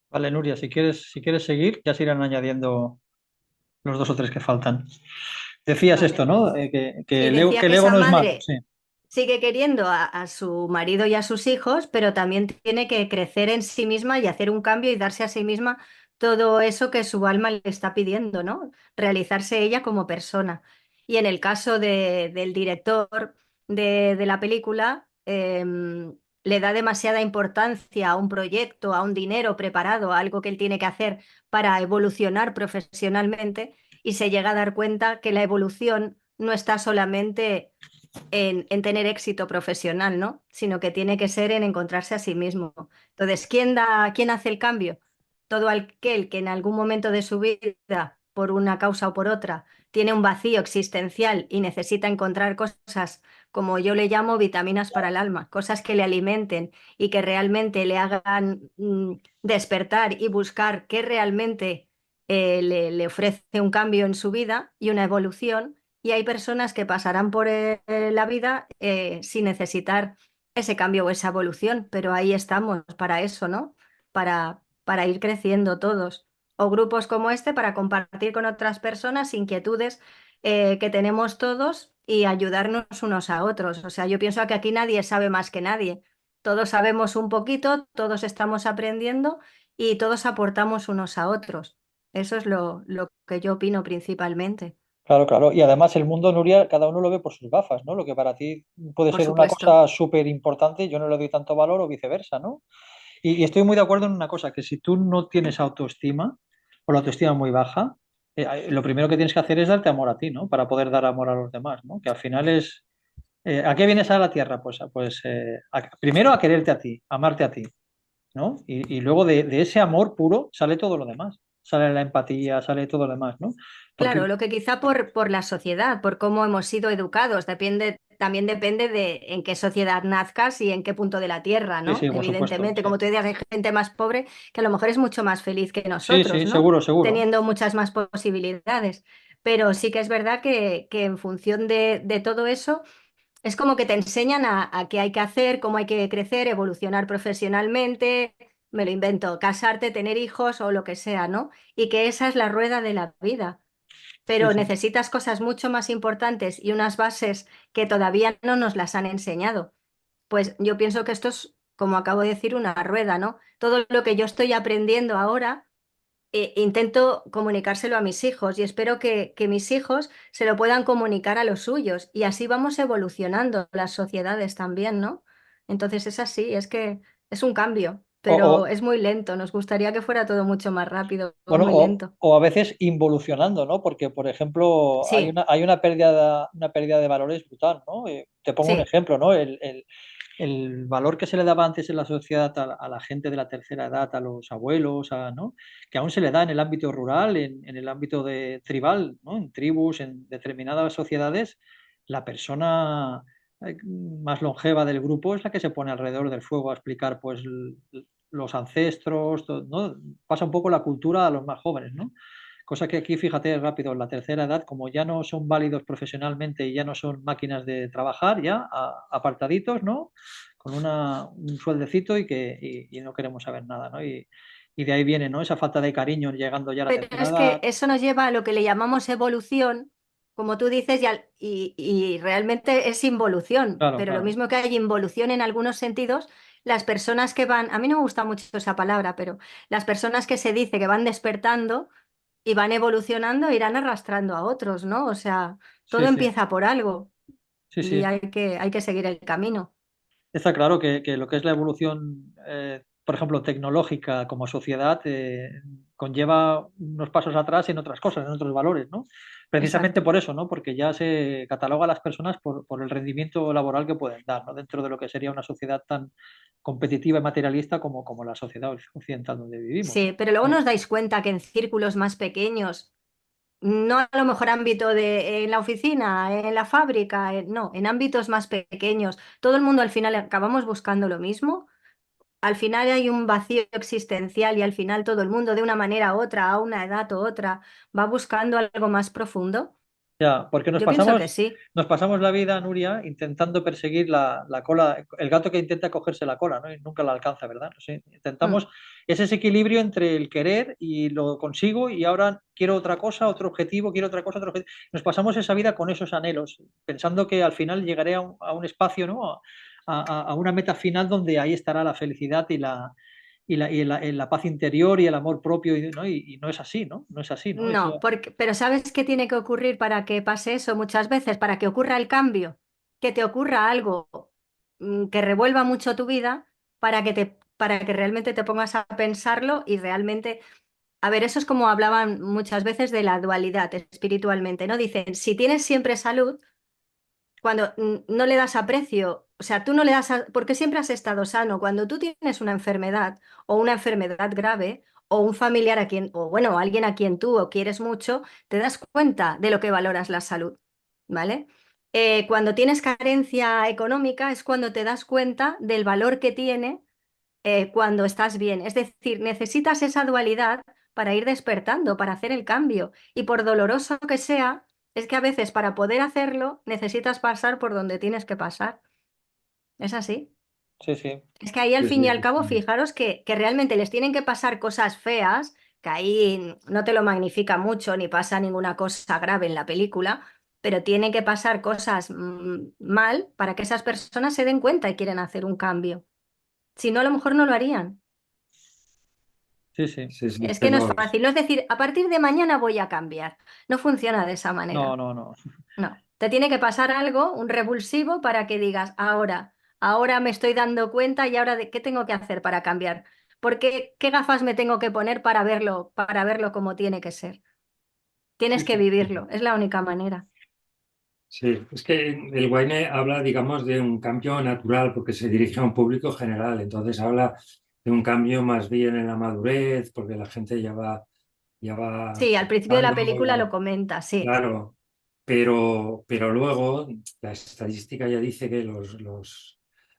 Vale, Nuria, si quieres seguir, ya se irán añadiendo los dos o tres que faltan. Decías Vale, esto, ¿no? pues Que sí, que decía el que ego esa no es malo, madre sí. sigue queriendo a su marido y a sus hijos, pero también tiene que crecer en sí misma y hacer un cambio y darse a sí misma todo eso que su alma le está pidiendo, ¿no? Realizarse ella como persona. Y en el caso del director de la película, le da demasiada importancia a un proyecto, a un dinero preparado, a algo que él tiene que hacer para evolucionar profesionalmente y se llega a dar cuenta que la evolución no está solamente en tener éxito profesional, ¿no? Sino que tiene que ser en encontrarse a sí mismo. Entonces, quién hace el cambio? Todo aquel que en algún momento de su vida, por una causa o por otra, tiene un vacío existencial y necesita encontrar cosas, como yo le llamo vitaminas para el alma, cosas que le alimenten y que realmente le hagan despertar y buscar qué realmente le ofrece un cambio en su vida y una evolución, y hay personas que pasarán por la vida sin necesitar ese cambio o esa evolución, pero ahí estamos para eso, ¿no? Para ir creciendo todos. O grupos como este para compartir con otras personas inquietudes que tenemos todos y ayudarnos unos a otros. O sea, yo pienso que aquí nadie sabe más que nadie. Todos sabemos un poquito, todos estamos aprendiendo y todos aportamos unos a otros. Eso es lo que yo opino principalmente. Claro, claro. Y además el mundo, Nuria, cada uno lo ve por sus gafas, ¿no? Lo que para ti puede Por ser una supuesto. cosa súper importante, yo no le doy tanto valor o viceversa, ¿no? Y estoy muy de acuerdo en una cosa, que si tú no tienes autoestima o la autoestima muy baja, lo primero que tienes que hacer es darte amor a ti, ¿no? Para poder dar amor a los demás, ¿no? Que al final es, ¿a qué vienes a la tierra? Primero a quererte a ti, a amarte a ti, ¿no? Y luego de ese amor puro sale todo lo demás. Sale la empatía, sale todo lo demás, ¿no? Porque, Claro, lo que quizá por la sociedad, por cómo hemos sido educados, también depende de en qué sociedad nazcas y en qué punto de la tierra, sí, ¿no? sí, por supuesto, Evidentemente, sí. como tú decías, hay gente más pobre que a lo mejor es mucho más feliz que Sí, nosotros, sí, ¿no? seguro, seguro. Teniendo muchas más posibilidades. Pero sí que es verdad que en función de todo eso, es como que te enseñan a qué hay que hacer, cómo hay que crecer, evolucionar profesionalmente, me lo invento, casarte, tener hijos o lo que sea, ¿no? Y que esa es la rueda de la vida, Sí, pero sí. necesitas cosas mucho más importantes y unas bases que todavía no nos las han enseñado. Pues yo pienso que esto es, como acabo de decir, una rueda, ¿no? Todo lo que yo estoy aprendiendo ahora, intento comunicárselo a mis hijos y espero que mis hijos se lo puedan comunicar a los suyos y así vamos evolucionando las sociedades también, ¿no? Entonces es así, es que es un cambio, O, pero o, es muy lento. Nos gustaría que fuera todo mucho más rápido, es bueno, muy lento. o a veces involucionando, ¿no? Porque, por ejemplo, hay Sí, una pérdida de valores brutal, ¿no? Te pongo un sí. ejemplo, ¿no? El valor que se le daba antes en la sociedad a la gente de la tercera edad, a los abuelos, ¿no? Que aún se le da en el ámbito rural, en el ámbito de tribal, ¿no? En tribus, en determinadas sociedades, la persona más longeva del grupo es la que se pone alrededor del fuego a explicar, pues, los ancestros, ¿no? Pasa un poco la cultura a los más jóvenes, ¿no? Cosa que aquí, fíjate, rápido, en la tercera edad, como ya no son válidos profesionalmente y ya no son máquinas de trabajar, ya apartaditos, ¿no? Con un sueldecito y no queremos saber nada, ¿no? Y de ahí viene, ¿no? Esa falta de cariño llegando ya a la Pero tercera es que edad. eso nos lleva a lo que le llamamos evolución, como tú dices, y realmente es involución. Claro, Pero lo claro. mismo que hay involución en algunos sentidos, las personas que van, a mí no me gusta mucho esa palabra, pero las personas que se dice que van despertando y van evolucionando irán arrastrando a otros, ¿no? O sea, Sí, todo sí, empieza por algo sí, y sí. hay que seguir el camino. Está claro que lo que es la evolución, por ejemplo, tecnológica como sociedad, conlleva unos pasos atrás en otras cosas, en otros valores, ¿no? Precisamente Exacto. por eso, ¿no? Porque ya se cataloga a las personas por el rendimiento laboral que pueden dar, ¿no? Dentro de lo que sería una sociedad tan competitiva y materialista como la sociedad occidental donde vivimos, ¿no? Sí, pero luego Sí, nos dais cuenta que en círculos más pequeños, no a lo mejor ámbito de en la oficina, en la fábrica, no, en ámbitos más pequeños. Todo el mundo al final acabamos buscando lo mismo. Al final hay un vacío existencial y al final todo el mundo de una manera u otra, a una edad u otra, va buscando algo más profundo. Ya, porque Yo pienso que sí. nos pasamos la vida, Nuria, intentando perseguir la cola, el gato que intenta cogerse la cola, ¿no? Y nunca la alcanza, ¿verdad? No sé, Mm. intentamos ese equilibrio entre el querer y lo consigo y ahora quiero otra cosa, otro objetivo, quiero otra cosa, otro objetivo. Nos pasamos esa vida con esos anhelos, pensando que al final llegaré a un espacio, ¿no? A una meta final donde ahí estará la felicidad y la paz interior y el amor propio, ¿no? Y no es así, ¿no? No es así, ¿no? No, pero ¿sabes qué tiene que ocurrir para que pase eso muchas veces? Para que ocurra el cambio, que te ocurra algo que revuelva mucho tu vida, para que realmente te pongas a pensarlo y realmente, a ver, eso es como hablaban muchas veces de la dualidad espiritualmente, ¿no? Dicen, si tienes siempre salud, cuando no le das aprecio, o sea, tú no le das, porque siempre has estado sano. Cuando tú tienes una enfermedad o una enfermedad grave o un familiar a quien, o bueno, alguien a quien tú o quieres mucho, te das cuenta de lo que valoras la salud, ¿vale? Cuando tienes carencia económica es cuando te das cuenta del valor que tiene cuando estás bien. Es decir, necesitas esa dualidad para ir despertando, para hacer el cambio. Y por doloroso que sea, es que a veces para poder hacerlo necesitas pasar por donde tienes que pasar. Es así. Sí, sí, Es que ahí al Sí, fin y al sí, cabo, sí. fijaros que realmente les tienen que pasar cosas feas, que ahí no te lo magnifica mucho ni pasa ninguna cosa grave en la película, pero tienen que pasar cosas mal para que esas personas se den cuenta y quieren hacer un cambio. Si no, a lo mejor no lo harían. sí, sí. Sí, sí, Es que que no es no es. fácil, no es decir, a partir de mañana voy a cambiar. No funciona de esa No, manera. no, no. No, te tiene que pasar algo, un revulsivo, para que digas, ahora me estoy dando cuenta y ahora de qué tengo que hacer para cambiar. ¿Qué gafas me tengo que poner para verlo como tiene que ser? Sí, Tienes que sí. vivirlo, es la única manera. Sí, es que el Wayne habla, digamos, de un cambio natural porque se dirige a un público general, entonces habla de un cambio más bien en la madurez, porque la gente ya va Sí, al principio de la película lo pensando, comenta, sí, claro, pero luego la estadística ya dice que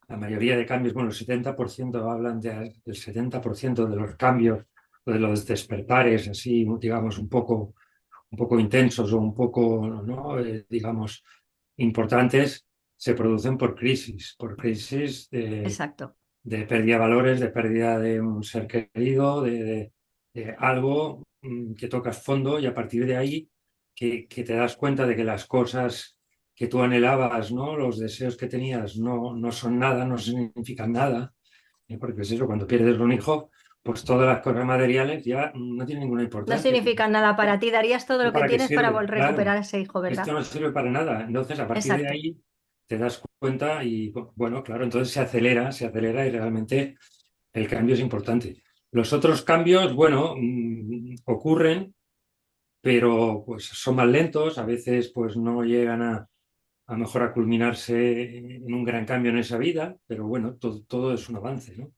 la mayoría de cambios, bueno, el 70% hablan del 70% de los cambios, o de los despertares, así, digamos, un poco intensos o un poco, ¿no? Digamos, importantes, se producen por crisis exacto. de pérdida de valores, de pérdida de un ser querido, de algo que tocas fondo y a partir de ahí que te das cuenta de que las cosas que tú anhelabas, ¿no? Los deseos que tenías no son nada, no significan nada, porque es eso, cuando pierdes un hijo, pues todas las cosas materiales ya no tienen ninguna No importancia. significa nada para ti, darías todo lo que ¿Para qué tienes para sirve? recuperar Claro, a ese hijo, esto ¿verdad? no sirve para nada. Entonces, a partir de Exacto. ahí, te das cuenta y, bueno, claro, entonces se acelera y realmente el cambio es importante. Los otros cambios, bueno, ocurren, pero pues son más lentos, a veces pues no llegan a mejor a culminarse en un gran cambio en esa vida, pero bueno, todo es un avance, ¿no?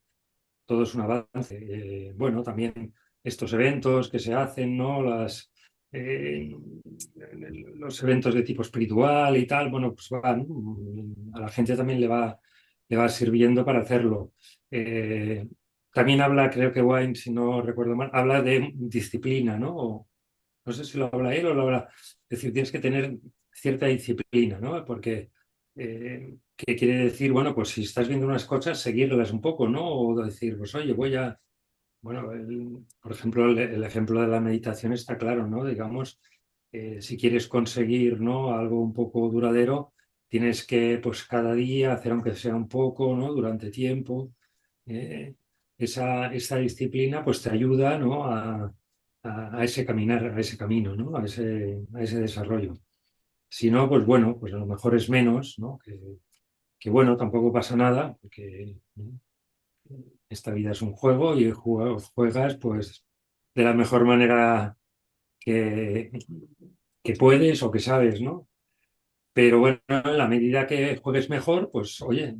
Todo es un avance. Bueno, también estos eventos que se hacen, ¿no? Eh, los eventos de tipo espiritual y tal, bueno, pues van, a la gente también le va sirviendo para hacerlo. Eh, También habla, creo que Wine, si no recuerdo mal, habla de disciplina, ¿no? No sé si lo habla él o lo habla. Es decir, tienes que tener cierta disciplina, ¿no? Porque, ¿qué quiere decir? Bueno, pues si estás viendo unas cosas, seguirlas un poco, ¿no? O decir, pues oye, bueno, por ejemplo, el ejemplo de la meditación está claro, ¿no? Digamos, si quieres conseguir, ¿no? Algo un poco duradero, tienes que, pues cada día hacer aunque sea un poco, ¿no? Durante tiempo. Eh, esa disciplina, pues te ayuda, ¿no? A ese caminar, a ese camino, ¿no? A ese desarrollo. Si no, pues bueno, pues a lo mejor es menos, ¿no? Que bueno, tampoco pasa nada, porque ¿no? Esta vida es un juego y juegas pues de la mejor manera que, que puedes o que sabes, ¿no? Pero bueno, en la medida que juegues mejor, pues oye,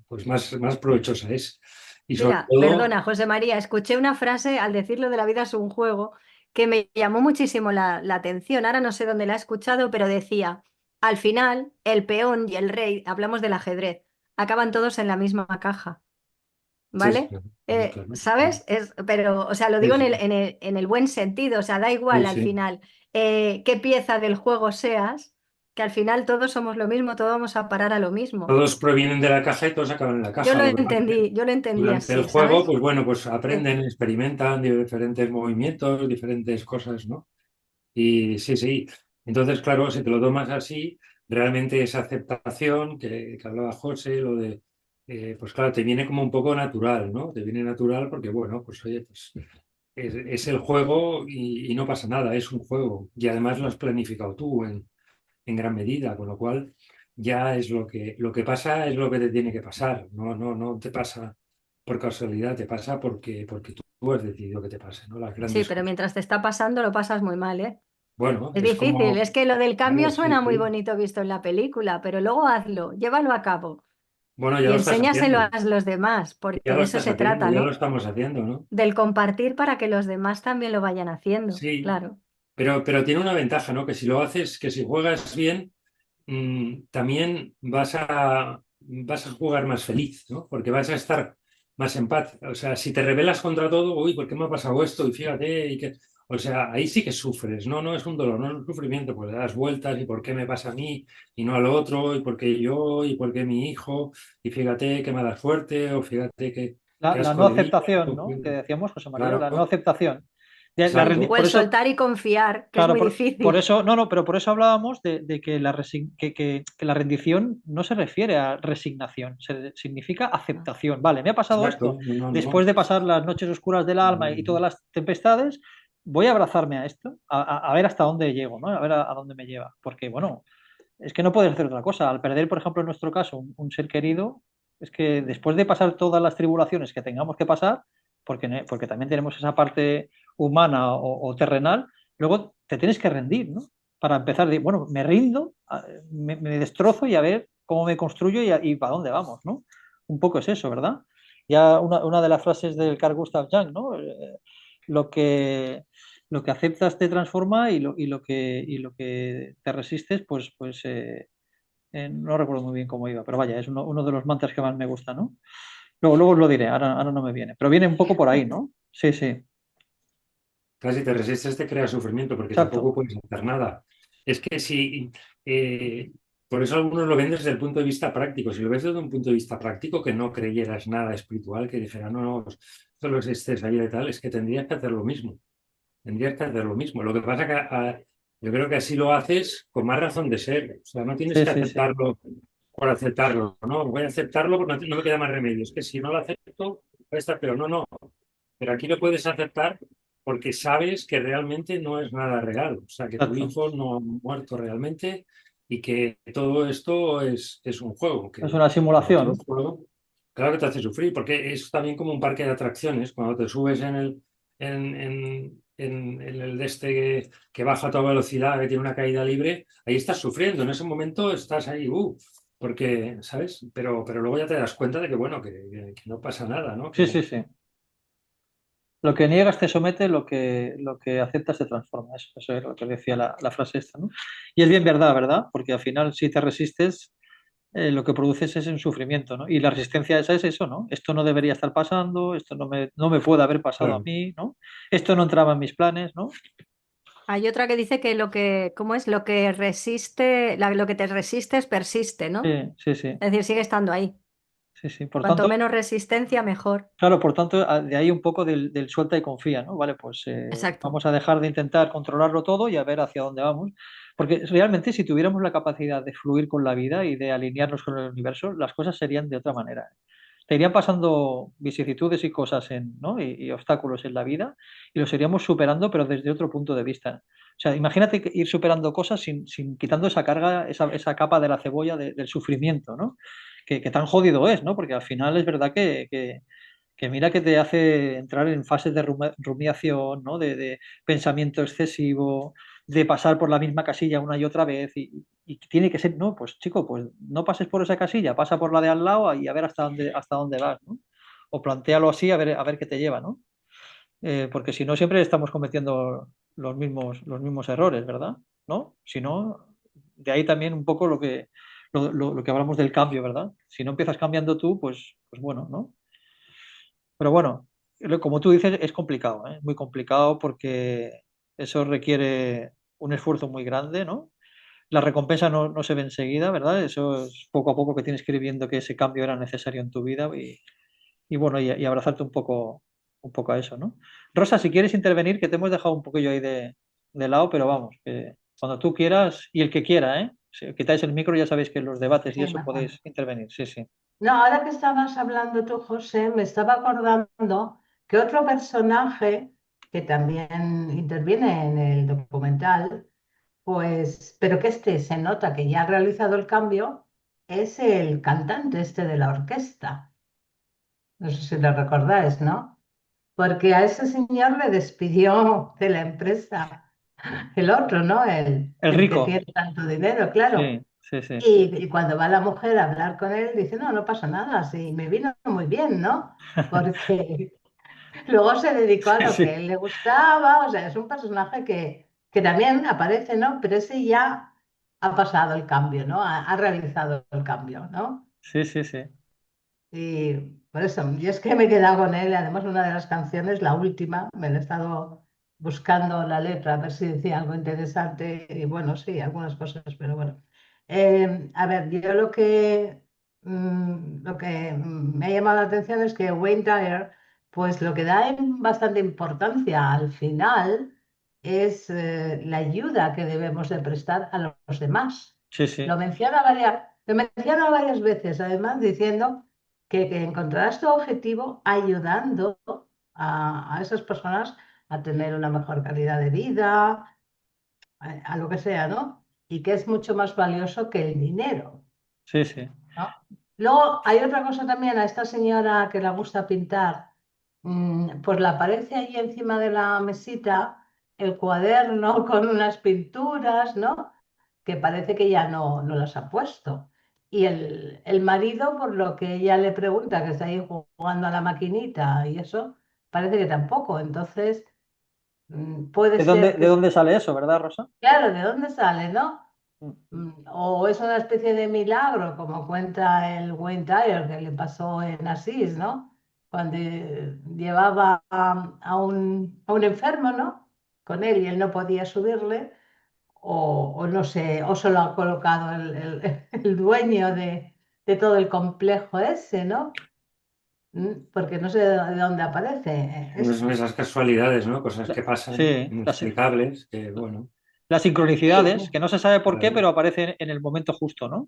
pues más provechosa es. Y sobre Mira, todo, perdona, José María, escuché una frase al decirlo de la vida es un juego que me llamó muchísimo la atención. Ahora no sé dónde la he escuchado, pero decía, al final, el peón y el rey, hablamos del ajedrez, acaban todos en la misma caja, sí, sí, ¿vale? claro, claro, ¿Sabes? Pero, o sea, lo sí, digo sí, en el buen sentido, o sea, da igual sí, al sí, final. qué pieza del juego seas, que al final todos somos lo mismo, todos vamos a parar a lo mismo. Todos provienen de la caja y todos acaban en la caja. Lo que pasa es que Yo lo entendí durante el así, juego, ¿sabes? pues bueno, pues Sí. aprenden, experimentan diferentes movimientos, diferentes cosas, ¿no? Y sí, sí. Entonces, claro, si te lo tomas así, realmente esa aceptación que hablaba José, lo de, pues claro, te viene como un poco natural, ¿no? Te viene natural porque, bueno, pues oye, pues es el juego y no pasa nada, es un juego. Y además lo has planificado tú en gran medida, con lo cual ya es lo que pasa es lo que te tiene que pasar. No te pasa por casualidad, te pasa porque tú has decidido que te pase, ¿no? Las Sí, grandes pero cosas. mientras te está pasando lo pasas muy mal, ¿eh? Bueno, Es es difícil, como, es que lo del cambio claro, sí, suena muy sí. bonito visto en la película, pero luego hazlo, llévalo a cabo Bueno, ya y lo estás enséñaselo haciendo, a los demás, ya porque lo de eso estás se haciendo, trata, ya lo ¿no? estamos haciendo, ¿no? Del compartir para que los demás también lo vayan haciendo, Sí, claro. pero tiene una ventaja, ¿no? Que si lo haces, que si juegas bien, también vas a jugar más feliz, ¿no? Porque vas a estar más en paz. O sea, si te rebelas contra todo, uy, ¿por qué me ha pasado esto? Y fíjate, y que... O sea, ahí sí que sufres, ¿no? No es un dolor, no es un sufrimiento, pues le das vueltas y por qué me pasa a mí y no al otro, y por qué yo, y por qué mi hijo, y fíjate qué mala suerte, o fíjate qué La asco no de vida. aceptación, ¿no? Que decíamos, José María, la no Claro, aceptación. O exacto. Por el eso, soltar y confiar, que es claro, muy por difícil. eso, no, no, pero por eso hablábamos de que que la rendición no se refiere a resignación, significa aceptación. Vale, me ha pasado esto. Exacto. No, Después no. de pasar las noches oscuras del alma y todas las tempestades, voy a abrazarme a esto, a ver hasta dónde llego, ¿no? A ver a dónde me lleva. Porque, bueno, es que no puedes hacer otra cosa. Al perder, por ejemplo, en nuestro caso, un ser querido, es que después de pasar todas las tribulaciones que tengamos que pasar, porque también tenemos esa parte humana o terrenal, luego te tienes que rendir, ¿no? Para empezar, bueno, me rindo, me destrozo y a ver cómo me construyo y para dónde vamos, ¿no? Un poco es eso, ¿verdad? Ya una de las frases del Carl Gustav Jung, ¿no? Lo que, lo que aceptas te transforma y lo que te resistes, no recuerdo muy bien cómo iba, pero vaya, es uno de los mantras que más me gusta, ¿no? Luego os lo diré, ahora no me viene, pero viene un poco por ahí, ¿no? Sí, sí, Casi te resistes, te crea sufrimiento porque tampoco exacto. puedes hacer nada. Es que si, por eso algunos lo ven desde el punto de vista práctico. Si lo ves desde un punto de vista práctico, que no creyeras nada espiritual, que dijera, no, no, pues, solo existes ahí y tal, es que tendrías que hacer lo mismo. Tendrías que hacer lo mismo. Lo que pasa que yo creo que así lo haces con más razón de ser. O sea, no tienes Sí, que sí, sí. aceptarlo por aceptarlo. No, voy a aceptarlo porque no me queda más remedio. Es que si no lo acepto, va a estar peor. No, no. Pero aquí lo puedes aceptar porque sabes que realmente no es nada real. O sea, que tu Exacto. hijo no ha muerto realmente y que todo esto es un juego. Es Que una como todo simulación. juego, claro que te hace sufrir, porque es también como un parque de atracciones. Cuando te subes en el de este que baja a toda velocidad, que tiene una caída libre, ahí estás sufriendo. En ese momento estás ahí, porque, ¿sabes? Pero luego ya te das cuenta de que, bueno, que no pasa nada, ¿no? Sí, sí, sí. Lo que niegas te somete, lo que aceptas te transforma. Eso es lo que decía la frase esta, ¿no? Y es bien verdad, ¿verdad? Porque al final, si te resistes, lo que produces es un sufrimiento, ¿no? Y la resistencia esa es eso, ¿no? Esto no debería estar pasando, esto no me puede haber pasado a Claro. mí, ¿no? Esto no entraba en mis planes, ¿no? Hay otra que dice que ¿cómo es? Lo que resiste, lo que te resistes persiste, Sí, ¿no? sí, sí, Es decir, sigue estando ahí. sí, sí. Por Cuanto tanto, menos resistencia, mejor. claro, por tanto, de ahí un poco del suelta y confía, ¿no? Vale, pues Exacto. vamos a dejar de intentar controlarlo todo y a ver hacia dónde vamos. Porque realmente si tuviéramos la capacidad de fluir con la vida y de alinearnos con el universo, las cosas serían de otra manera. Te irían pasando vicisitudes y cosas ¿no? y obstáculos en la vida y los iríamos superando, pero desde otro punto de vista. O sea, imagínate ir superando cosas sin quitando esa carga, esa capa de la cebolla del sufrimiento, ¿no? Que tan jodido es, ¿no? Porque al final es verdad que mira que te hace entrar en fases de rumiación, ¿no? De pensamiento excesivo, de pasar por la misma casilla una y otra vez y tiene que ser, no, pues chico, pues no pases por esa casilla, pasa por la de al lado y a ver hasta dónde vas, ¿no? O plantéalo así a ver qué te lleva, ¿no? Porque si no siempre estamos cometiendo los mismos errores, ¿verdad? ¿No? Si no, de ahí también un poco lo que hablamos del cambio, ¿verdad? Si no empiezas cambiando tú, pues bueno, ¿no? Pero bueno, como tú dices, es complicado, ¿eh? Muy complicado porque eso requiere. un esfuerzo muy grande, ¿no? La recompensa no se ve enseguida, ¿verdad? Eso es poco a poco que tienes que ir viendo que ese cambio era necesario en tu vida y bueno, y abrazarte un poco a eso, ¿no? Rosa, si quieres intervenir, que te hemos dejado un poquillo ahí de lado, pero vamos, que cuando tú quieras y el que quiera, ¿eh? Si quitáis el micro, ya sabéis que en los debates y Sí, eso mejor. podéis intervenir, sí, sí. No, ahora que estabas hablando tú, José, me estaba acordando que otro personaje que también interviene en el documental, pues, pero que este se nota que ya ha realizado el cambio, es el cantante este de la orquesta. No sé si lo recordáis, ¿no? Porque a ese señor le despidió de la empresa el otro, ¿no? El El que rico, tiene tanto dinero, claro. sí, sí, sí. Y cuando va la mujer a hablar con él, dice, no, no pasa nada, sí, me vino muy bien, ¿no? Porque luego se dedicó a Sí, lo que a sí, él le gustaba, o sea, es un personaje que también aparece, ¿no? Pero ese ya ha pasado el cambio, ¿no? Ha realizado el cambio, ¿no? sí, sí, sí. Y por eso, yo es que me he quedado con él, además una de las canciones, la última, me la he estado buscando la letra a ver si decía algo interesante y bueno, sí, algunas cosas, pero bueno. A ver, yo lo que me ha llamado la atención es que Wayne Dyer, pues lo que da bastante importancia al final es la ayuda que debemos de prestar a los demás. Sí, sí. Lo menciona varias veces, además diciendo que encontrarás tu objetivo ayudando a esas personas a tener una mejor calidad de vida, a lo que sea, ¿no? Y que es mucho más valioso que el dinero, Sí, sí. ¿no? Luego hay otra cosa también, a esta señora que le gusta pintar, pues le aparece ahí encima de la mesita el cuaderno con unas pinturas, ¿no? Que parece que ya no las ha puesto. Y el marido, por lo que ella le pregunta, que está ahí jugando a la maquinita y eso, parece que tampoco. Entonces, puede ser De que, dónde sale eso, verdad, Rosa? claro, ¿de dónde sale, no? Mm. O es una especie de milagro, como cuenta el Wayne Dyer, que le pasó en Asís, ¿no? Cuando llevaba a un enfermo, ¿no? Con él y él no podía subirle, o no sé, o se lo ha colocado el dueño de todo el complejo ese, ¿no? Porque no sé de dónde aparece. Son esas casualidades, ¿no? Cosas que pasan, Sí, inexplicables, que bueno, las Sí, sincronicidades, que no se sabe por qué, claro. pero aparecen en el momento justo, ¿no?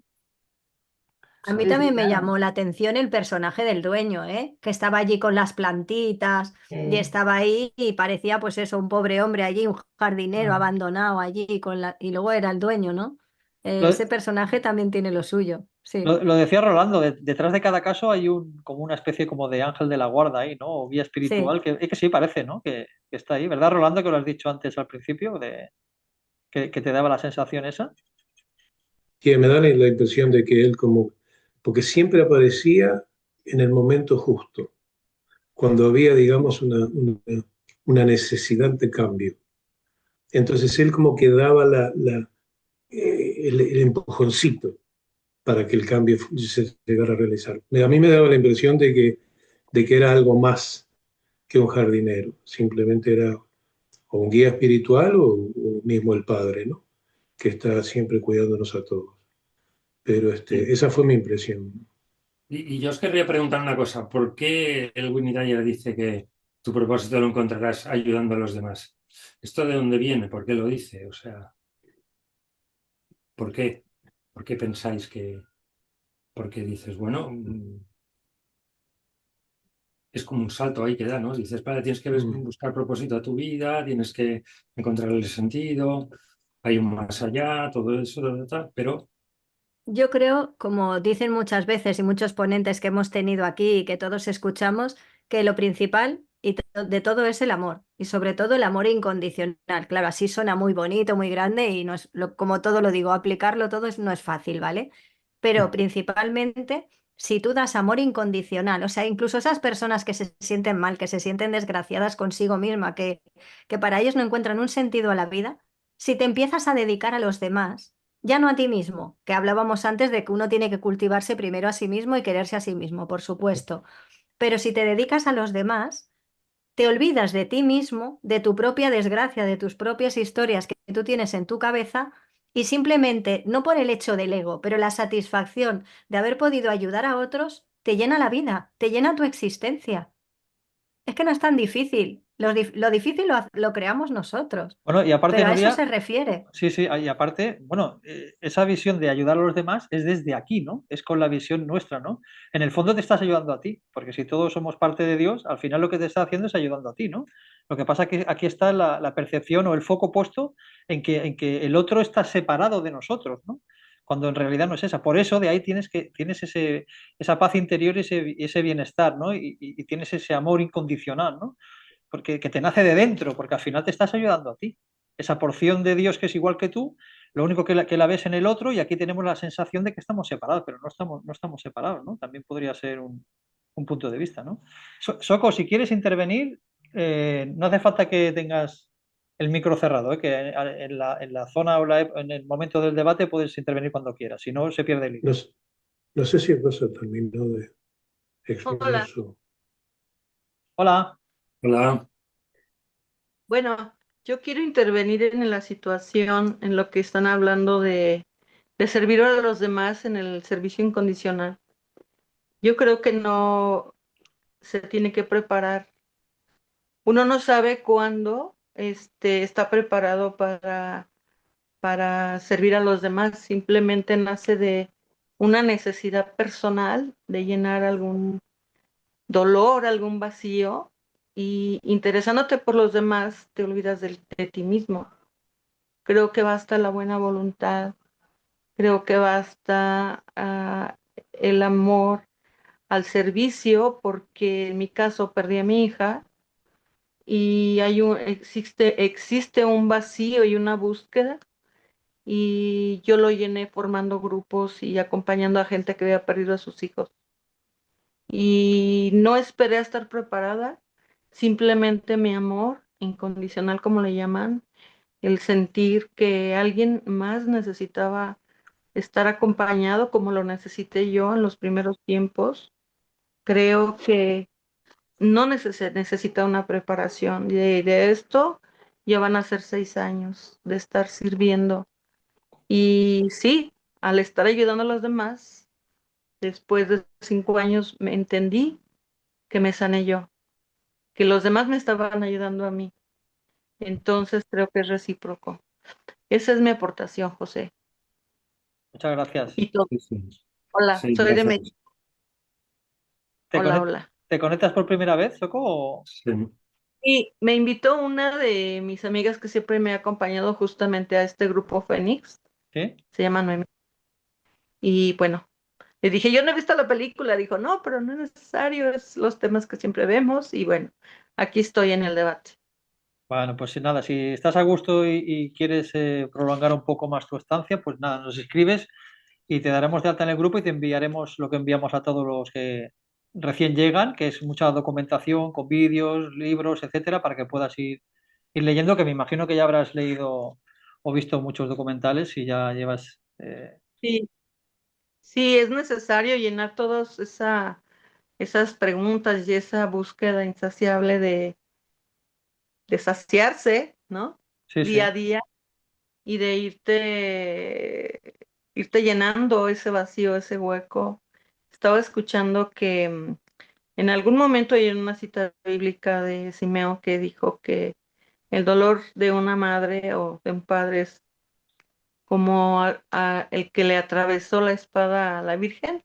A mí sí, sí, también me claro. llamó la atención el personaje del dueño, ¿eh? Que estaba allí con las plantitas y Eh, estaba ahí y parecía pues eso, un pobre hombre allí, un jardinero mm. abandonado allí y luego era el dueño, ¿no? Lo, Ese personaje también tiene lo suyo, sí. lo decía Rolando, detrás de cada caso hay como una especie como de ángel de la guarda ahí, ¿no? O guía Sí. espiritual, que, es que sí parece, ¿no? Que está ahí, ¿verdad, Rolando? Que lo has dicho antes al principio, que te daba la sensación esa. Que me da la impresión de que él como, porque siempre aparecía en el momento justo, cuando había, digamos, una necesidad de cambio. Entonces él como que daba el empujoncito para que el cambio se llegara a realizar. A mí me daba la impresión de que era algo más que un jardinero, simplemente era o un guía espiritual o mismo el padre, ¿no? Que está siempre cuidándonos a todos. Pero Sí. esa fue mi impresión. Y yo os querría preguntar una cosa, ¿por qué el Winnie Dyer dice que tu propósito lo encontrarás ayudando a los demás? ¿Esto de dónde viene? ¿Por qué lo dice? O sea, ¿por qué? ¿Por qué pensáis que, por qué dices, bueno, es como un salto ahí que da, ¿no? Dices, vale, tienes que Mm. buscar propósito a tu vida, tienes que encontrarle sentido, hay un más allá, todo eso, pero Yo creo, como dicen muchas veces y muchos ponentes que hemos tenido aquí y que todos escuchamos, que lo principal de todo es el amor y sobre todo el amor incondicional. Claro, así suena muy bonito, muy grande y no es, como todo lo digo, aplicarlo todo no es fácil, ¿vale? Pero principalmente, si tú das amor incondicional, o sea, incluso esas personas que se sienten mal, que se sienten desgraciadas consigo misma, que para ellos no encuentran un sentido a la vida, si te empiezas a dedicar a los demás, ya no a ti mismo, que hablábamos antes de que uno tiene que cultivarse primero a sí mismo y quererse a sí mismo, por supuesto. Pero si te dedicas a los demás, te olvidas de ti mismo, de tu propia desgracia, de tus propias historias que tú tienes en tu cabeza y simplemente, no por el hecho del ego, pero la satisfacción de haber podido ayudar a otros, te llena la vida, te llena tu existencia. Es que no es tan difícil. Lo difícil lo creamos nosotros, Bueno, y aparte, pero a eso Nuria, se refiere. sí, sí, y aparte, bueno, esa visión de ayudar a los demás es desde aquí, ¿no? Es con la visión nuestra, ¿no? En el fondo te estás ayudando a ti, porque si todos somos parte de Dios, al final lo que te está haciendo es ayudando a ti, ¿no? Lo que pasa es que aquí está la percepción o el foco puesto en que el otro está separado de nosotros, ¿no? Cuando en realidad no es esa. Por eso de ahí tienes esa paz interior y ese bienestar, ¿no? Y tienes ese amor incondicional, ¿no? Porque que te nace de dentro, porque al final te estás ayudando a ti. Esa porción de Dios que es igual que tú, lo único que la ves en el otro y aquí tenemos la sensación de que estamos separados, pero no estamos separados, ¿no? También podría ser un punto de vista, ¿no? Soco, si quieres intervenir, no hace falta que tengas el micro cerrado, ¿eh? Que en la zona o en el momento del debate puedes intervenir cuando quieras, si no se pierde el hilo. No, no sé si Rosa terminó de exponer Hola. su... Hola. Hola. Bueno, yo quiero intervenir en la situación, en lo que están hablando de servir a los demás en el servicio incondicional. Yo creo que no se tiene que preparar. Uno no sabe cuándo está preparado para servir a los demás. Simplemente nace de una necesidad personal de llenar algún dolor, algún vacío, y interesándote por los demás, te olvidas de ti mismo. Creo que basta la buena voluntad, creo que basta el amor al servicio, porque en mi caso perdí a mi hija y existe un vacío y una búsqueda, y yo lo llené formando grupos y acompañando a gente que había perdido a sus hijos. Y no esperé a estar preparada, simplemente mi amor incondicional, como le llaman, el sentir que alguien más necesitaba estar acompañado como lo necesité yo en los primeros tiempos. Creo que no necesita una preparación. De esto ya van a ser 6 años de estar sirviendo. Y sí, al estar ayudando a los demás, después de 5 años me entendí que me sané yo, que los demás me estaban ayudando a mí. Entonces creo que es recíproco. Esa es mi aportación, José. Muchas gracias. Y todo. Sí, sí. Hola, Sí, soy de gracias. México. ¿Te Hola, conect- hola. ¿Te conectas por primera vez, Soco? Sí. Y me invitó una de mis amigas que siempre me ha acompañado justamente a este grupo Fénix, ¿Sí? se llama Noemi. Y bueno, le dije, yo no he visto la película. Dijo, no, pero no es necesario, es los temas que siempre vemos. Y bueno, aquí estoy en el debate. Bueno, pues si nada, si estás a gusto y quieres prolongar un poco más tu estancia, pues nada, nos escribes y te daremos de alta en el grupo y te enviaremos lo que enviamos a todos los que recién llegan, que es mucha documentación con vídeos, libros, etcétera, para que puedas ir leyendo, que me imagino que ya habrás leído o visto muchos documentales y ya llevas... Sí, sí, es necesario llenar todas esas preguntas y esa búsqueda insaciable de saciarse, ¿no? Sí, Día sí. a día, y de irte llenando ese vacío, ese hueco. Estaba escuchando que en algún momento hay una cita bíblica de Simeón que dijo que el dolor de una madre o de un padre es como el que le atravesó la espada a la Virgen,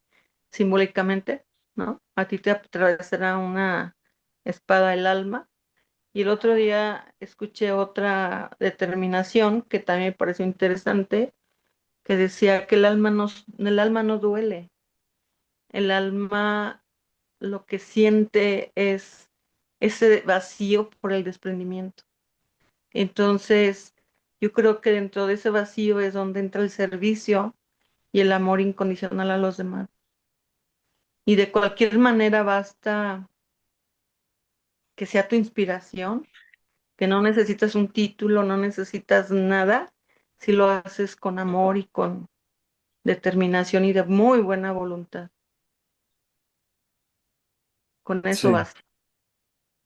simbólicamente, ¿no? A ti te atravesará una espada el alma. Y el otro día escuché otra determinación que también me pareció interesante, que decía que el alma no duele. El alma lo que siente es ese vacío por el desprendimiento. Entonces, yo creo que dentro de ese vacío es donde entra el servicio y el amor incondicional a los demás. Y de cualquier manera basta que sea tu inspiración, que no necesitas un título, no necesitas nada, si lo haces con amor y con determinación y de muy buena voluntad. Con eso Sí. basta.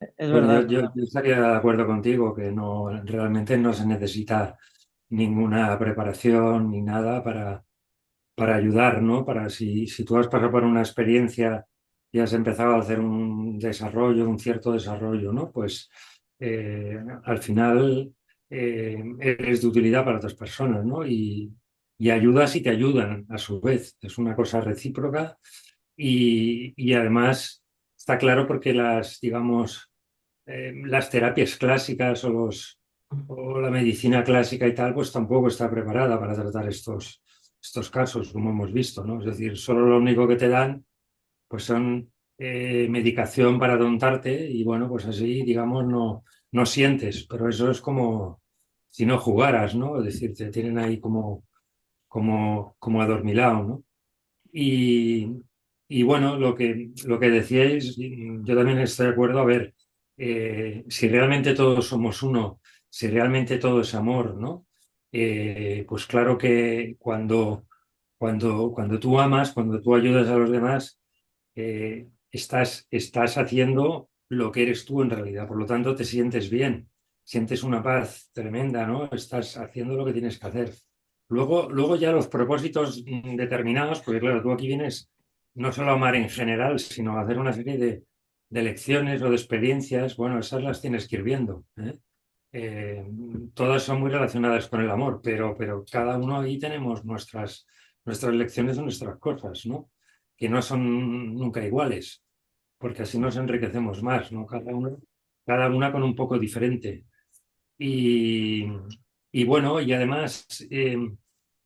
Es Bueno, verdad, yo, es yo, verdad. yo estaría de acuerdo contigo que no, realmente no se necesita ninguna preparación ni nada para ayudar, ¿no? Para si tú has pasado por una experiencia y has empezado a hacer un desarrollo, un cierto desarrollo, ¿no? Pues al final eres de utilidad para otras personas, ¿no? Y ayudas y te ayudan a su vez. Es una cosa recíproca y además está claro porque digamos, las terapias clásicas o la medicina clásica y tal, pues tampoco está preparada para tratar estos casos, como hemos visto, ¿no? Es decir, solo lo único que te dan, pues son medicación para atontarte y bueno, pues así, digamos, no sientes, pero eso es como si no jugaras, ¿no? Es decir, te tienen ahí como adormilado, ¿no? Y, y bueno, lo que decíais, yo también estoy de acuerdo. A ver, si realmente todos somos uno, si realmente todo es amor, ¿no? Pues claro que cuando tú amas, cuando tú ayudas a los demás, estás haciendo lo que eres tú en realidad. Por lo tanto, te sientes bien, sientes una paz tremenda, ¿no? Estás haciendo lo que tienes que hacer. Luego ya los propósitos determinados, porque claro, tú aquí vienes no solo a amar en general, sino a hacer una serie de lecciones o de experiencias. Bueno, esas las tienes que ir viendo, ¿eh? Eh, Todas son muy relacionadas con el amor, pero cada uno ahí tenemos nuestras lecciones o nuestras cosas, ¿no? Que no son nunca iguales, porque así nos enriquecemos más, ¿no? Cada una con un poco diferente. Y, y bueno, y además,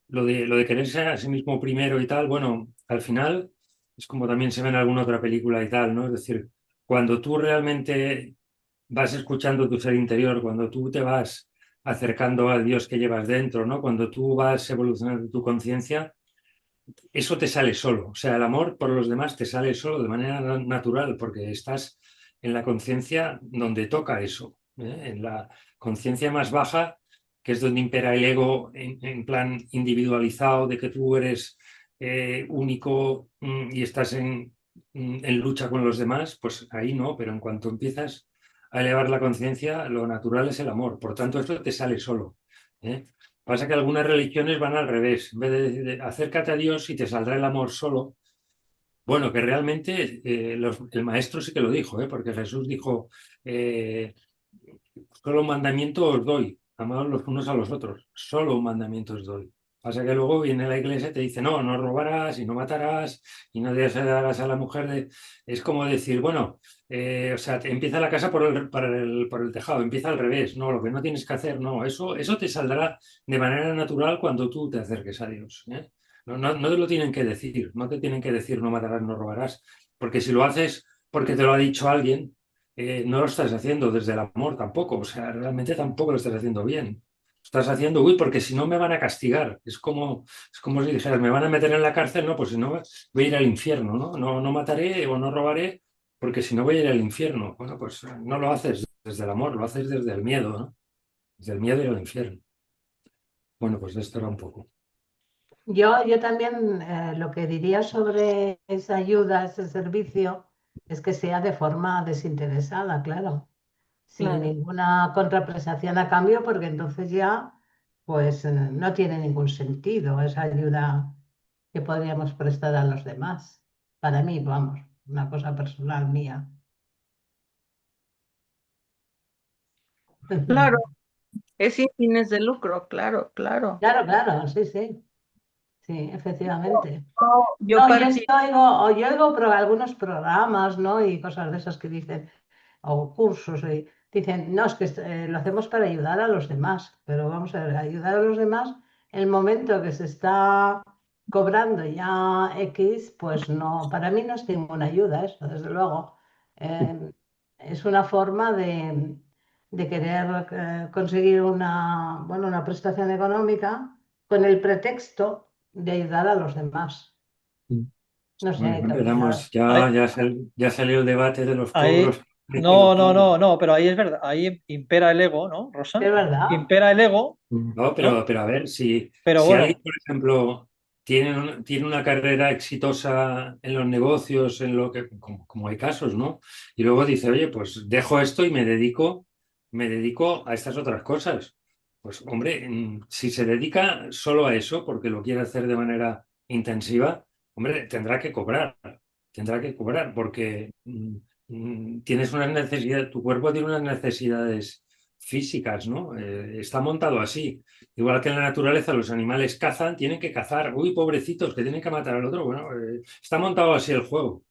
lo de quererse a sí mismo primero y tal, bueno, al final es como también se ve en alguna otra película y tal, ¿no? Es decir, cuando tú realmente vas escuchando tu ser interior, cuando tú te vas acercando al Dios que llevas dentro, ¿no? Cuando tú vas evolucionando tu conciencia, eso te sale solo. O sea, el amor por los demás te sale solo de manera natural, porque estás en la conciencia donde toca eso, ¿eh? En la conciencia más baja, que es donde impera el ego en plan individualizado, de que tú eres único, y estás en lucha con los demás, pues ahí no, pero en cuanto empiezas a elevar la conciencia, lo natural es el amor. Por tanto, esto te sale solo, ¿eh? Pasa que algunas religiones van al revés. En vez de acércate a Dios y te saldrá el amor solo. Bueno, que realmente el maestro sí que lo dijo, ¿eh? Porque Jesús dijo, eh, solo un mandamiento os doy, amados los unos a los otros. Solo un mandamiento os doy. Pasa que luego viene la iglesia y te dice, no, no robarás y no matarás y no desearás a la mujer. Es como decir, bueno, o sea, empieza la casa por el tejado, empieza al revés. No, lo que no tienes que hacer, no, eso te saldrá de manera natural cuando tú te acerques a Dios, ¿eh? No te lo tienen que decir, no te tienen que decir no matarás, no robarás, porque si lo haces porque te lo ha dicho alguien, no lo estás haciendo desde el amor tampoco. O sea, realmente tampoco lo estás haciendo bien. Estás haciendo, uy, porque si no me van a castigar. Es como si dijeras, me van a meter en la cárcel, no, pues si no voy a ir al infierno, ¿no? No mataré o no robaré, porque si no voy a ir al infierno. Bueno, pues no lo haces desde el amor, lo haces desde el miedo, ¿no? Desde el miedo y al infierno. Bueno, pues de esto era un poco. Yo también lo que diría sobre esa ayuda, ese servicio, es que sea de forma desinteresada, claro, sin Claro. ninguna contraprestación a cambio, porque entonces ya pues no tiene ningún sentido esa ayuda que podríamos prestar a los demás. Para mí, vamos, una cosa personal mía. Claro, es sin fines de lucro, claro, claro. Claro, claro, sí, sí, sí, efectivamente. Yo No, partí, yo oigo algunos programas, ¿no? Y cosas de esas que dicen, o cursos, y dicen, no, es que lo hacemos para ayudar a los demás, pero vamos a ver, ayudar a los demás, el momento que se está cobrando ya X, pues no, para mí no es ninguna ayuda eso, desde luego. Eh, es una forma de querer conseguir bueno, una prestación económica con el pretexto de ayudar a los demás. No sé, Bueno, ¿qué opinas? empezamos, Ahí, ya salió el debate de los pobres ahí- y los no, no, pobres. no, no, pero ahí es verdad, ahí impera el ego, ¿no, Rosa? Es verdad. Impera el ego, No, ¿no? pero a ver, si, Pero si alguien, bueno, por ejemplo, tienen una carrera exitosa en los negocios, en lo que, como hay casos, ¿no? Y luego dice, oye, pues dejo esto y me dedico a estas otras cosas. Pues hombre, si se dedica solo a eso, porque lo quiere hacer de manera intensiva, hombre, tendrá que cobrar, porque tienes unas necesidades, tu cuerpo tiene unas necesidades físicas, ¿no? Está montado así. Igual que en la naturaleza los animales cazan, tienen que cazar. Uy, pobrecitos, que tienen que matar al otro. Bueno, está montado así el juego.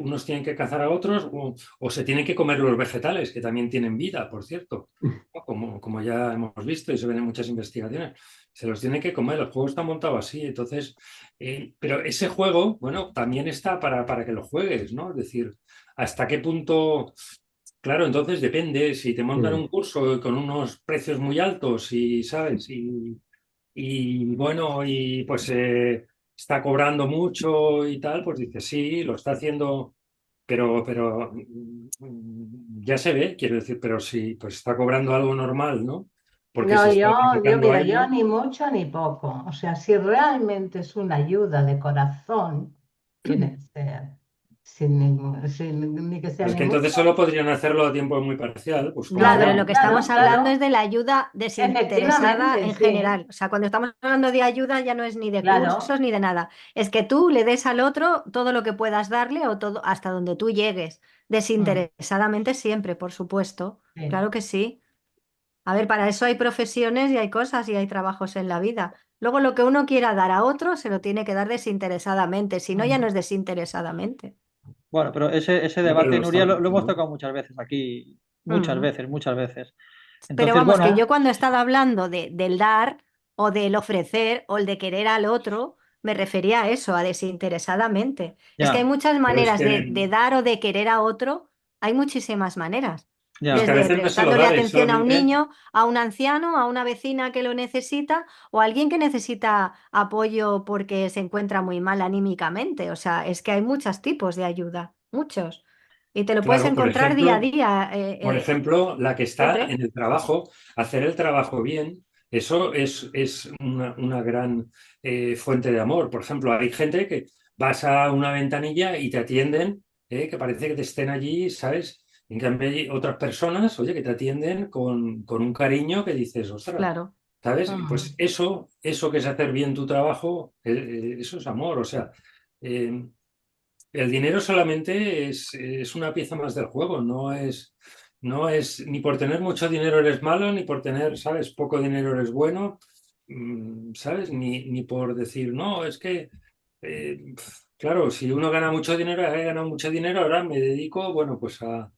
Unos tienen que cazar a otros o se tienen que comer los vegetales, que también tienen vida, por cierto. ¿No? Como ya hemos visto y se ven en muchas investigaciones. Se los tienen que comer, el juego está montado así. Entonces, pero ese juego, bueno, también está para que lo juegues, ¿no? Es decir, hasta qué punto. Claro, entonces depende, si te montan un curso con unos precios muy altos y, ¿sabes? Y bueno, y pues está cobrando mucho y tal, pues dices, sí, lo está haciendo, pero ya se ve, quiero decir, pero sí, pues está cobrando algo normal, ¿no? Porque se No, está dedicando a mira, yo ello. ni mucho ni poco. O sea, si realmente es una ayuda de corazón, tiene que ser ni que sea Pues ni que mucho. entonces solo podrían hacerlo a tiempo muy parcial, pues No, pero como lo Claro, que claro, estamos hablando es claro. de la ayuda desinteresada Efectivamente, en sí, general. O sea, cuando estamos hablando de ayuda ya no es ni de claro. cursos ni de nada. Es que tú le des al otro todo lo que puedas darle o todo hasta donde tú llegues. Mm, Desinteresadamente siempre, por supuesto. sí. Claro que sí. A ver, para eso hay profesiones y hay cosas y hay trabajos en la vida. Luego lo que uno quiera dar a otro se lo tiene que dar desinteresadamente, si no ya no Mm. es desinteresadamente. Bueno, pero ese no, pero debate, lo está, Nuria, lo hemos ¿no? tocado muchas veces aquí, muchas Mm. veces, muchas veces. Pero Entonces, vamos, que yo bueno, cuando he estado hablando del dar o del ofrecer o el de querer al otro, me refería a eso, a desinteresadamente. Es que hay ya, muchas Pero es maneras que, de dar o de querer a otro, hay muchísimas maneras. es que a ya, Desde veces no es solo prestándole dar, es atención a un solamente. niño, a un anciano, a una vecina que lo necesita o a alguien que necesita apoyo porque se encuentra muy mal anímicamente. O sea, es que hay muchos tipos de ayuda, muchos. Y te lo puedes Claro, encontrar día a día, por ejemplo, la que está siempre. en el trabajo, hacer el trabajo bien, eso es una gran fuente de amor. Por ejemplo, hay gente que vas a una ventanilla y te atienden, que parece que te estén allí, ¿sabes? En cambio, hay otras personas, oye, que te atienden con un cariño que dices, ostras, Claro. ¿sabes? Pues Mm. eso que es hacer bien tu trabajo, eso es amor. O sea, eh, el dinero solamente es una pieza más del juego, no es ni por tener mucho dinero eres malo, ni por tener, ¿sabes? Poco dinero eres bueno, ¿sabes? Ni por decir, no, es que, claro, si uno gana mucho dinero, he ganado mucho dinero, ahora me dedico, bueno, pues a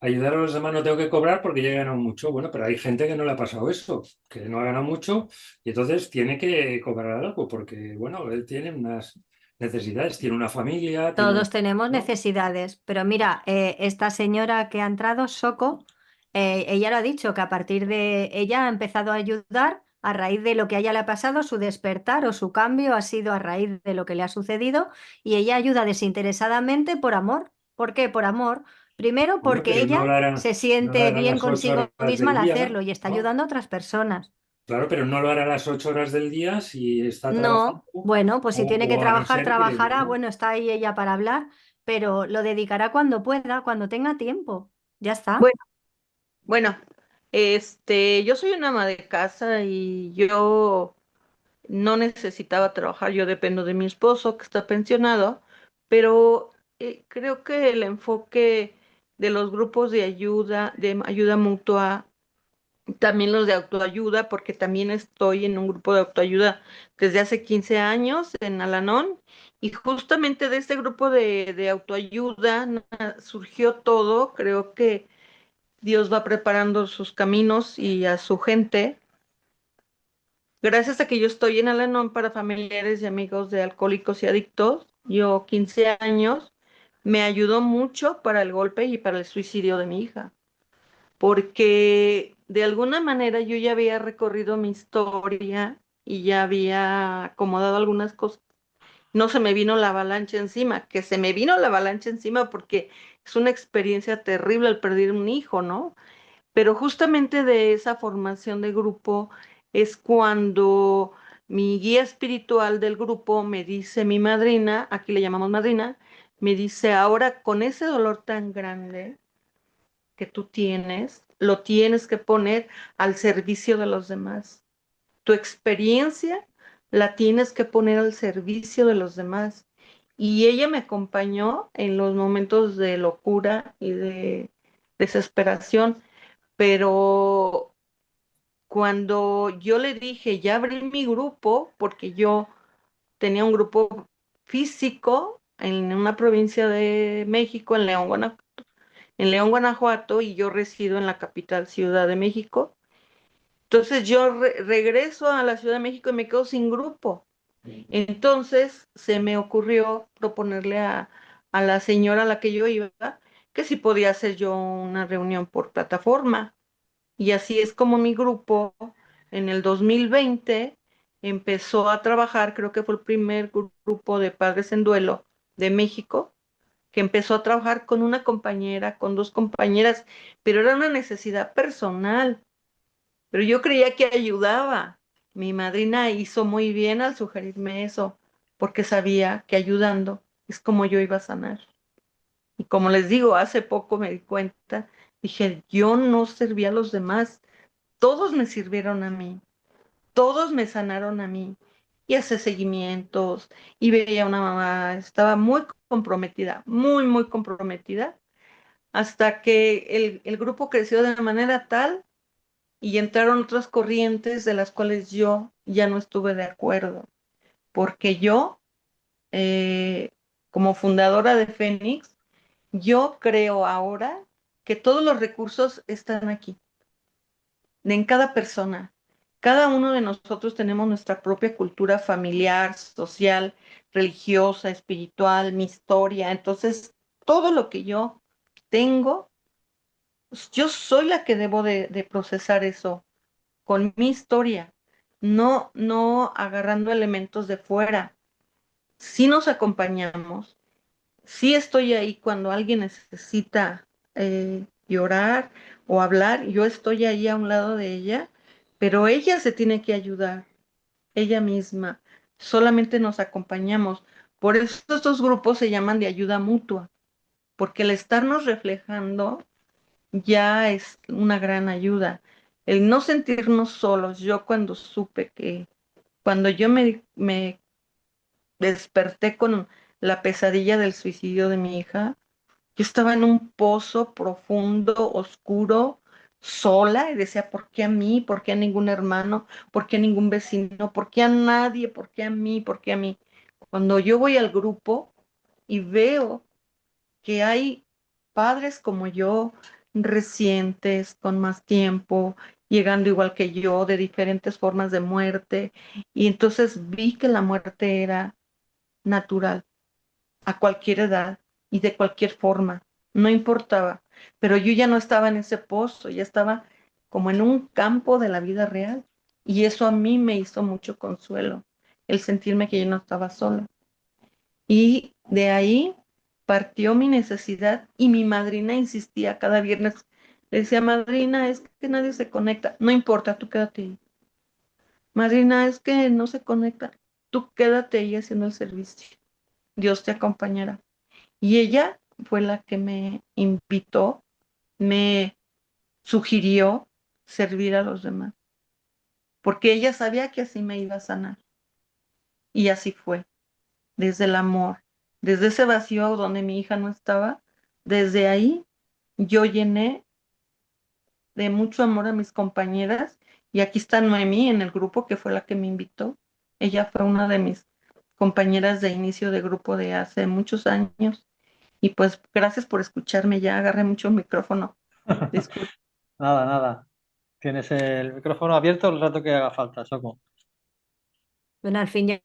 ayudar a los demás no tengo que cobrar porque ya he ganado mucho. Bueno, pero hay gente que no le ha pasado eso, que no ha ganado mucho y entonces tiene que cobrar algo porque, bueno, él tiene unas necesidades, tiene una familia, Todos tenemos ¿no? necesidades, pero mira, esta señora que ha entrado, Soko, ella lo ha dicho, que a partir de ella ha empezado a ayudar a raíz de lo que a ella le ha pasado, su despertar o su cambio ha sido a raíz de lo que le ha sucedido y ella ayuda desinteresadamente por amor. ¿Por qué? Por amor. Primero Bueno, porque pero ella se no lo siente hará a bien las ocho consigo horas misma del al día, hacerlo y está ¿no? ayudando a otras personas. Claro, pero no lo hará a las 8 horas del día si está trabajando No, bueno, pues si tiene que o a no trabajar, ser que, trabajará. ¿no? Bueno, está ahí ella para hablar, pero lo dedicará cuando pueda, cuando tenga tiempo. Ya está. Bueno, bueno, yo soy una ama de casa y yo no necesitaba trabajar, yo dependo de mi esposo que está pensionado, pero creo que el enfoque de los grupos de ayuda mutua, también los de autoayuda, porque también estoy en un grupo de autoayuda desde hace 15 años en Alanón, y justamente de este grupo de autoayuda surgió todo. Creo que Dios va preparando sus caminos y a su gente. Gracias a que yo estoy en Al-Anon para familiares y amigos de alcohólicos y adictos, yo 15 años, me ayudó mucho para el golpe y para el suicidio de mi hija, porque de alguna manera yo ya había recorrido mi historia y ya había acomodado algunas cosas. No se me vino la avalancha encima, que se me vino la avalancha encima porque es una experiencia terrible el perder un hijo, ¿no? Pero justamente de esa formación de grupo es cuando mi guía espiritual del grupo me dice, mi madrina, aquí le llamamos madrina, me dice, ahora con ese dolor tan grande que tú tienes, lo tienes que poner al servicio de los demás. Tu experiencia la tienes que poner al servicio de los demás. Y ella me acompañó en los momentos de locura y de desesperación, pero cuando yo le dije, ya abrí mi grupo, porque yo tenía un grupo físico en una provincia de México, en León, Guanajuato, y yo resido en la capital Ciudad de México. Entonces yo regreso a la Ciudad de México y me quedo sin grupo. Entonces se me ocurrió proponerle a la señora a la que yo iba que si podía hacer yo una reunión por plataforma. Y así es como mi grupo en el 2020 empezó a trabajar, creo que fue el primer grupo de padres en duelo de México, que empezó a trabajar con una compañera, con dos compañeras, pero era una necesidad personal, pero yo creía que ayudaba. Mi madrina hizo muy bien al sugerirme eso, porque sabía que ayudando es como yo iba a sanar. Y como les digo, hace poco me di cuenta, dije, yo no servía a los demás, todos me sirvieron a mí, todos me sanaron a mí. Y hacía seguimientos y veía a una mamá, estaba muy comprometida, muy, muy comprometida, hasta que el grupo creció de manera tal y entraron otras corrientes de las cuales yo ya no estuve de acuerdo, porque yo, eh, como fundadora de Fénix, yo creo ahora que todos los recursos están aquí, en cada persona. Cada uno de nosotros tenemos nuestra propia cultura familiar, social, religiosa, espiritual, mi historia. Entonces, todo lo que yo tengo, pues, yo soy la que debo de procesar eso con mi historia, no agarrando elementos de fuera. Si nos acompañamos, si estoy ahí cuando alguien necesita llorar o hablar, yo estoy ahí a un lado de ella, pero ella se tiene que ayudar, ella misma. Solamente nos acompañamos. Por eso estos grupos se llaman de ayuda mutua, porque el estarnos reflejando ya es una gran ayuda. El no sentirnos solos. Yo cuando supe que, cuando yo me desperté con la pesadilla del suicidio de mi hija, yo estaba en un pozo profundo, oscuro, sola, y decía, ¿por qué a mí? ¿Por qué a ningún hermano? ¿Por qué a ningún vecino? ¿Por qué a nadie? ¿Por qué a mí? ¿Por qué a mí? Cuando yo voy al grupo y veo que hay padres como yo, recientes, con más tiempo, llegando igual que yo, de diferentes formas de muerte, y entonces vi que la muerte era natural, a cualquier edad y de cualquier forma, no importaba, pero yo ya no estaba en ese pozo, ya estaba como en un campo de la vida real, y eso a mí me hizo mucho consuelo, el sentirme que yo no estaba sola. Y de ahí partió mi necesidad y mi madrina insistía cada viernes. Le decía, madrina, es que nadie se conecta. No importa, tú quédate ahí. Madrina, es que no se conecta. Tú quédate ahí haciendo el servicio. Dios te acompañará. Y ella fue la que me invitó, me sugirió servir a los demás, porque ella sabía que así me iba a sanar. Y así fue. Desde el amor, desde ese vacío donde mi hija no estaba, desde ahí yo llené de mucho amor a mis compañeras y aquí está Noemí en el grupo que fue la que me invitó. Ella fue una de mis compañeras de inicio de grupo de hace muchos años y pues gracias por escucharme, ya agarré mucho el micrófono. Disculpe. Nada, nada. Tienes el micrófono abierto el rato que haga falta, Soco. Bueno, al fin y